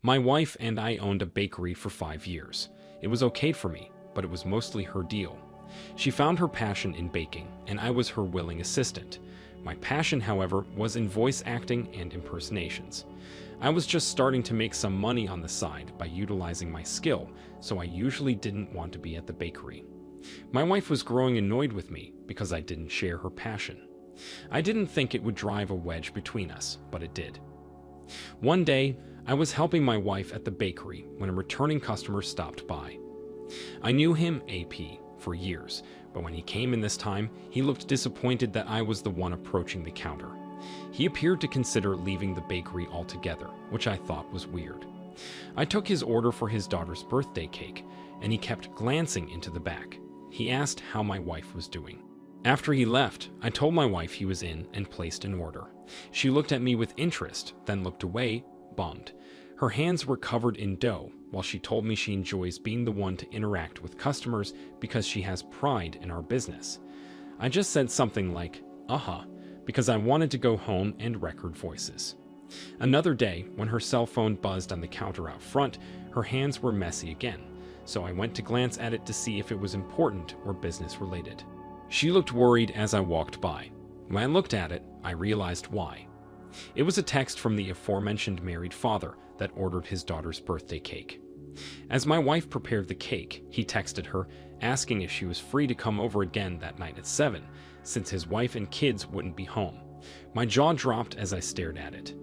My wife and I owned a bakery for 5 years. It was okay for me, but it was mostly her deal. She found her passion in baking, and I was her willing assistant. My passion, however, was in voice acting and impersonations. I was just starting to make some money on the side by utilizing my skill, so I usually didn't want to be at the bakery. My wife was growing annoyed with me because I didn't share her passion. I didn't think it would drive a wedge between us, but it did. One day, I was helping my wife at the bakery when a returning customer stopped by. I knew him, AP, for years, but when he came in this time, he looked disappointed that I was the one approaching the counter. He appeared to consider leaving the bakery altogether, which I thought was weird. I took his order for his daughter's birthday cake, and he kept glancing into the back. He asked how my wife was doing. After he left, I told my wife he was in and placed an order. She looked at me with interest, then looked away, bummed. Her hands were covered in dough, while she told me she enjoys being the one to interact with customers because she has pride in our business. I just said something like, because I wanted to go home and record voices. Another day, when her cell phone buzzed on the counter out front, her hands were messy again, so I went to glance at it to see if it was important or business related. She looked worried as I walked by. When I looked at it, I realized why. It was a text from the aforementioned married father that ordered his daughter's birthday cake. As my wife prepared the cake, he texted her, asking if she was free to come over again that night at 7, since his wife and kids wouldn't be home. My jaw dropped as I stared at it.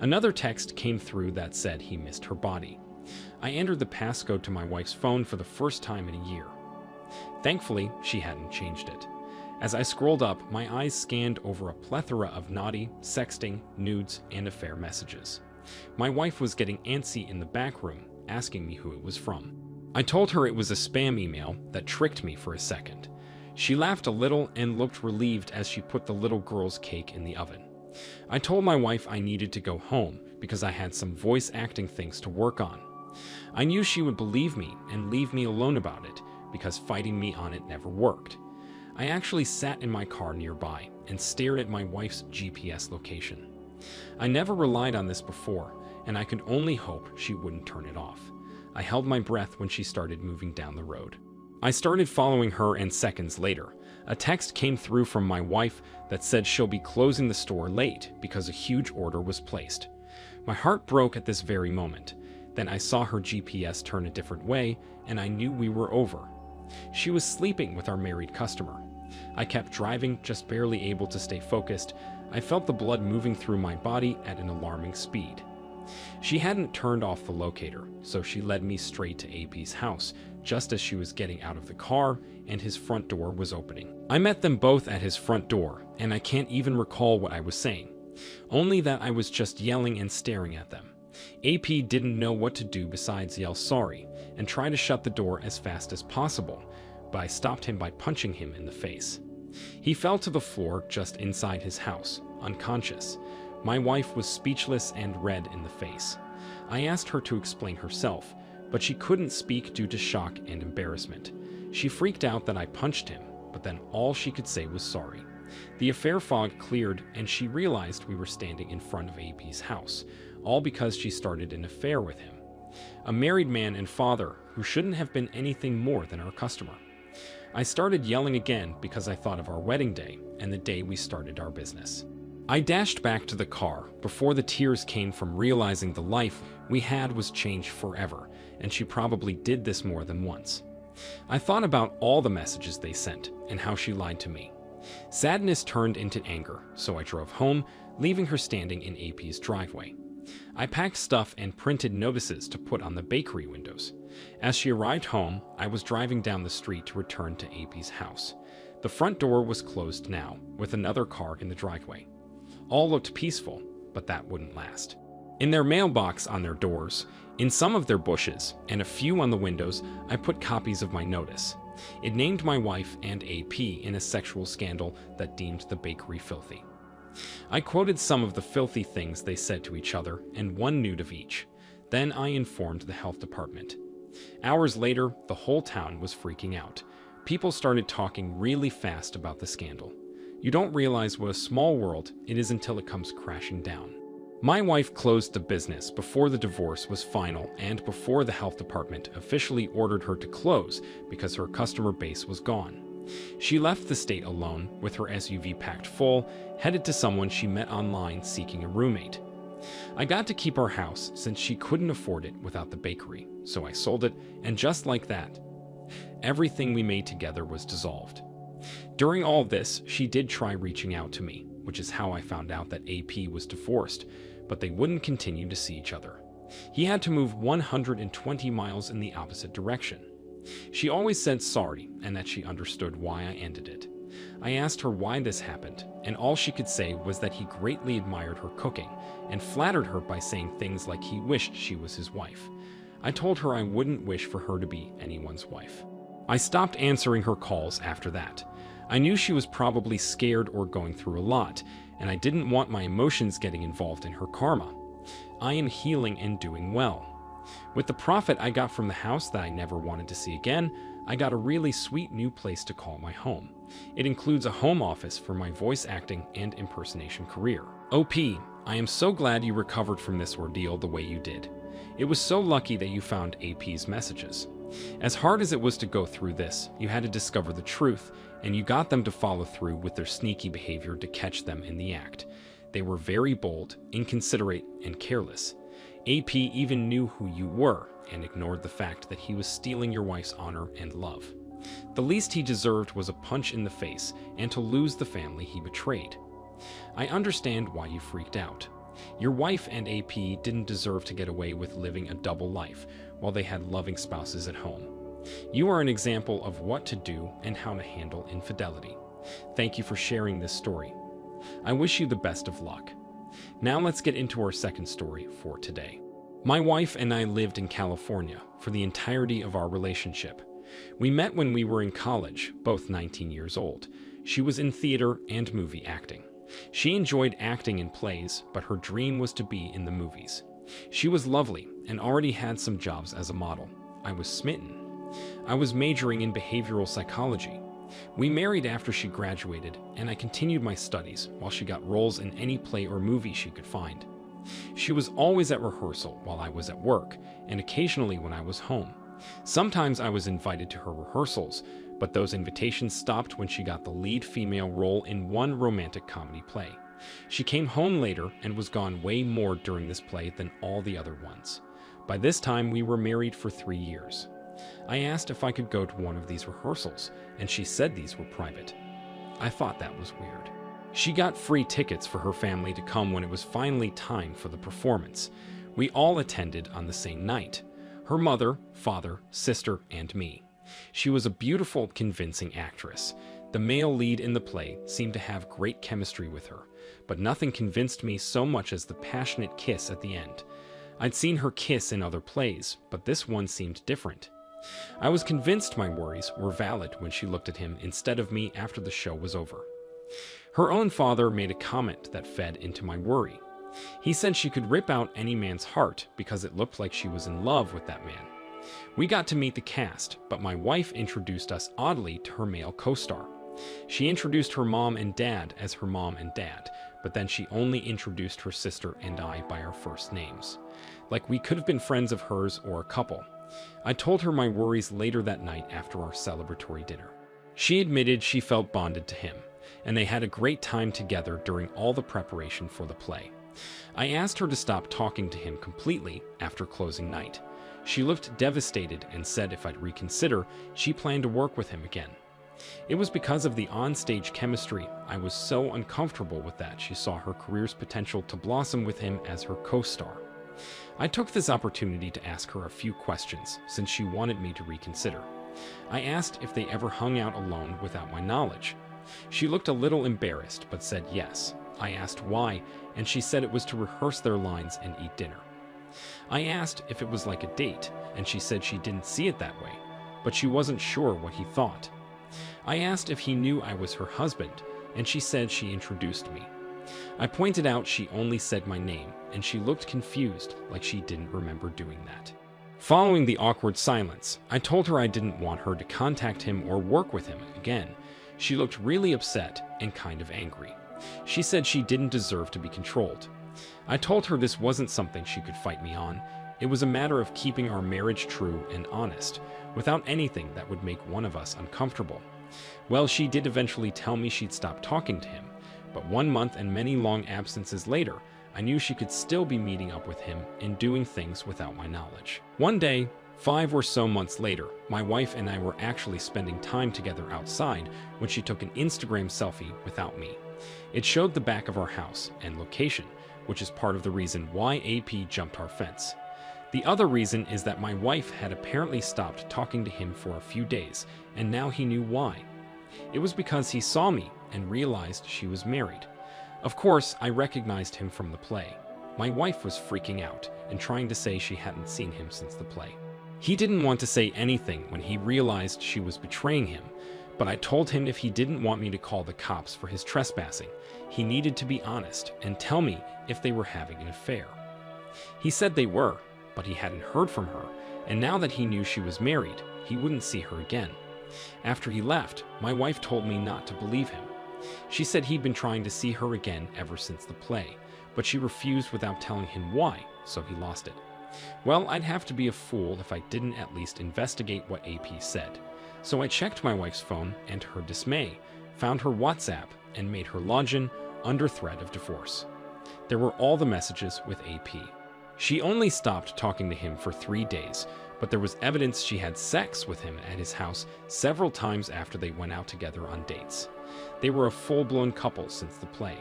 Another text came through that said he missed her body. I entered the passcode to my wife's phone for the first time in a year. Thankfully, she hadn't changed it. As I scrolled up, my eyes scanned over a plethora of naughty, sexting, nudes, and affair messages. My wife was getting antsy in the back room, asking me who it was from. I told her it was a spam email that tricked me for a second. She laughed a little and looked relieved as she put the little girl's cake in the oven. I told my wife I needed to go home because I had some voice acting things to work on. I knew she would believe me and leave me alone about it because fighting me on it never worked. I actually sat in my car nearby and stared at my wife's GPS location. I never relied on this before, and I could only hope she wouldn't turn it off. I held my breath when she started moving down the road. I started following her, and seconds later, a text came through from my wife that said she'll be closing the store late because a huge order was placed. My heart broke at this very moment. Then I saw her GPS turn a different way, and I knew we were over. She was sleeping with our married customer. I kept driving, just barely able to stay focused. I felt the blood moving through my body at an alarming speed. She hadn't turned off the locator, so she led me straight to AP's house, just as she was getting out of the car and his front door was opening. I met them both at his front door, and I can't even recall what I was saying, only that I was just yelling and staring at them. AP didn't know what to do besides yell sorry and try to shut the door as fast as possible, but I stopped him by punching him in the face. He fell to the floor just inside his house, unconscious. My wife was speechless and red in the face. I asked her to explain herself, but she couldn't speak due to shock and embarrassment. She freaked out that I punched him, but then all she could say was sorry. The affair fog cleared, and she realized we were standing in front of AP's house, all because she started an affair with him. A married man and father who shouldn't have been anything more than our customer. I started yelling again because I thought of our wedding day and the day we started our business. I dashed back to the car before the tears came from realizing the life we had was changed forever, and she probably did this more than once. I thought about all the messages they sent and how she lied to me. Sadness turned into anger, so I drove home, leaving her standing in AP's driveway. I packed stuff and printed notices to put on the bakery windows. As she arrived home, I was driving down the street to return to AP's house. The front door was closed now, with another car in the driveway. All looked peaceful, but that wouldn't last. In their mailbox on their doors, in some of their bushes, and a few on the windows, I put copies of my notice. It named my wife and AP in a sexual scandal that deemed the bakery filthy. I quoted some of the filthy things they said to each other and one nude of each. Then I informed the health department. Hours later, the whole town was freaking out. People started talking really fast about the scandal. You don't realize what a small world it is until it comes crashing down. My wife closed the business before the divorce was final and before the health department officially ordered her to close because her customer base was gone. She left the state alone with her SUV packed full, headed to someone she met online seeking a roommate. I got to keep our house since she couldn't afford it without the bakery, so I sold it, and just like that, everything we made together was dissolved. During all this, she did try reaching out to me, which is how I found out that AP was divorced, but they wouldn't continue to see each other. He had to move 120 miles in the opposite direction. She always said sorry and that she understood why I ended it. I asked her why this happened, and all she could say was that he greatly admired her cooking and flattered her by saying things like he wished she was his wife. I told her I wouldn't wish for her to be anyone's wife. I stopped answering her calls after that. I knew she was probably scared or going through a lot, and I didn't want my emotions getting involved in her karma. I am healing and doing well. With the profit I got from the house that I never wanted to see again, I got a really sweet new place to call my home. It includes a home office for my voice acting and impersonation career. OP, I am so glad you recovered from this ordeal the way you did. It was so lucky that you found AP's messages. As hard as it was to go through this, you had to discover the truth, and you got them to follow through with their sneaky behavior to catch them in the act. They were very bold, inconsiderate, and careless. AP even knew who you were and ignored the fact that he was stealing your wife's honor and love. The least he deserved was a punch in the face and to lose the family he betrayed. I understand why you freaked out. Your wife and AP didn't deserve to get away with living a double life while they had loving spouses at home. You are an example of what to do and how to handle infidelity. Thank you for sharing this story. I wish you the best of luck. Now let's get into our second story for today. My wife and I lived in California for the entirety of our relationship. We met when we were in college, both 19 years old. She was in theater and movie acting. She enjoyed acting in plays, but her dream was to be in the movies. She was lovely and already had some jobs as a model. I was smitten. I was majoring in behavioral psychology. We married after she graduated, and I continued my studies while she got roles in any play or movie she could find. She was always at rehearsal while I was at work, and occasionally when I was home. Sometimes I was invited to her rehearsals, but those invitations stopped when she got the lead female role in one romantic comedy play. She came home later and was gone way more during this play than all the other ones. By this time, we were married for 3 years. I asked if I could go to one of these rehearsals, and she said these were private. I thought that was weird. She got free tickets for her family to come when it was finally time for the performance. We all attended on the same night. Her mother, father, sister, and me. She was a beautiful, convincing actress. The male lead in the play seemed to have great chemistry with her, but nothing convinced me so much as the passionate kiss at the end. I'd seen her kiss in other plays, but this one seemed different. I was convinced my worries were valid when she looked at him instead of me after the show was over. Her own father made a comment that fed into my worry. He said she could rip out any man's heart because it looked like she was in love with that man. We got to meet the cast, but my wife introduced us oddly to her male co-star. She introduced her mom and dad as her mom and dad, but then she only introduced her sister and I by our first names. Like we could have been friends of hers or a couple. I told her my worries later that night after our celebratory dinner. She admitted she felt bonded to him, and they had a great time together during all the preparation for the play. I asked her to stop talking to him completely after closing night. She looked devastated and said if I'd reconsider, she planned to work with him again. It was because of the on-stage chemistry. I was so uncomfortable with that she saw her career's potential to blossom with him as her co-star. I took this opportunity to ask her a few questions since she wanted me to reconsider. I asked if they ever hung out alone without my knowledge. She looked a little embarrassed but said yes. I asked why, and she said it was to rehearse their lines and eat dinner. I asked if it was like a date, and she said she didn't see it that way, but she wasn't sure what he thought. I asked if he knew I was her husband, and she said she introduced me. I pointed out she only said my name, and she looked confused, like she didn't remember doing that. Following the awkward silence, I told her I didn't want her to contact him or work with him again. She looked really upset and kind of angry. She said she didn't deserve to be controlled. I told her this wasn't something she could fight me on. It was a matter of keeping our marriage true and honest, without anything that would make one of us uncomfortable. Well, she did eventually tell me she'd stop talking to him, but 1 month and many long absences later, I knew she could still be meeting up with him and doing things without my knowledge. One day, 5 or so months later, my wife and I were actually spending time together outside when she took an Instagram selfie without me. It showed the back of our house and location, which is part of the reason why AP jumped our fence. The other reason is that my wife had apparently stopped talking to him for a few days, and now he knew why. It was because he saw me and realized she was married. Of course, I recognized him from the play. My wife was freaking out and trying to say she hadn't seen him since the play. He didn't want to say anything when he realized she was betraying him, but I told him if he didn't want me to call the cops for his trespassing, he needed to be honest and tell me if they were having an affair. He said they were, but he hadn't heard from her, and now that he knew she was married, he wouldn't see her again. After he left, my wife told me not to believe him. She said he'd been trying to see her again ever since the play, but she refused without telling him why, so he lost it. Well, I'd have to be a fool if I didn't at least investigate what AP said. So I checked my wife's phone and, to her dismay, found her WhatsApp and made her log in under threat of divorce. There were all the messages with AP. She only stopped talking to him for 3 days, but there was evidence she had sex with him at his house several times after they went out together on dates. They were a full-blown couple since the play.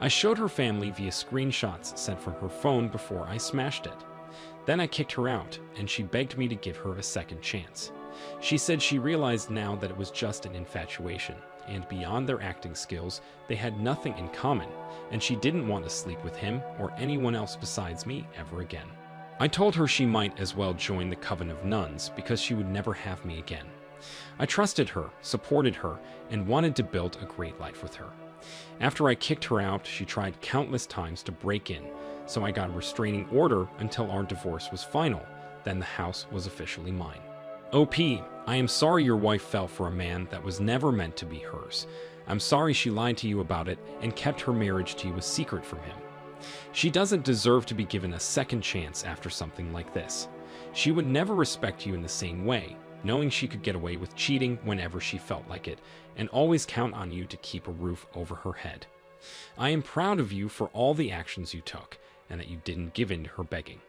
I showed her family via screenshots sent from her phone before I smashed it. Then I kicked her out, and she begged me to give her a second chance. She said she realized now that it was just an infatuation, and beyond their acting skills, they had nothing in common, and she didn't want to sleep with him or anyone else besides me ever again. I told her she might as well join the Coven of Nuns because she would never have me again. I trusted her, supported her, and wanted to build a great life with her. After I kicked her out, she tried countless times to break in, so I got a restraining order until our divorce was final. Then the house was officially mine. OP, I am sorry your wife fell for a man that was never meant to be hers. I'm sorry she lied to you about it and kept her marriage to you a secret from him. She doesn't deserve to be given a second chance after something like this. She would never respect you in the same way, knowing she could get away with cheating whenever she felt like it, and always count on you to keep a roof over her head. I am proud of you for all the actions you took, and that you didn't give in to her begging.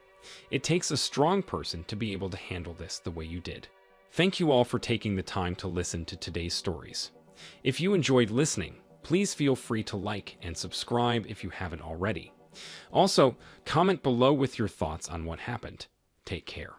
It takes a strong person to be able to handle this the way you did. Thank you all for taking the time to listen to today's stories. If you enjoyed listening, please feel free to like and subscribe if you haven't already. Also, comment below with your thoughts on what happened. Take care.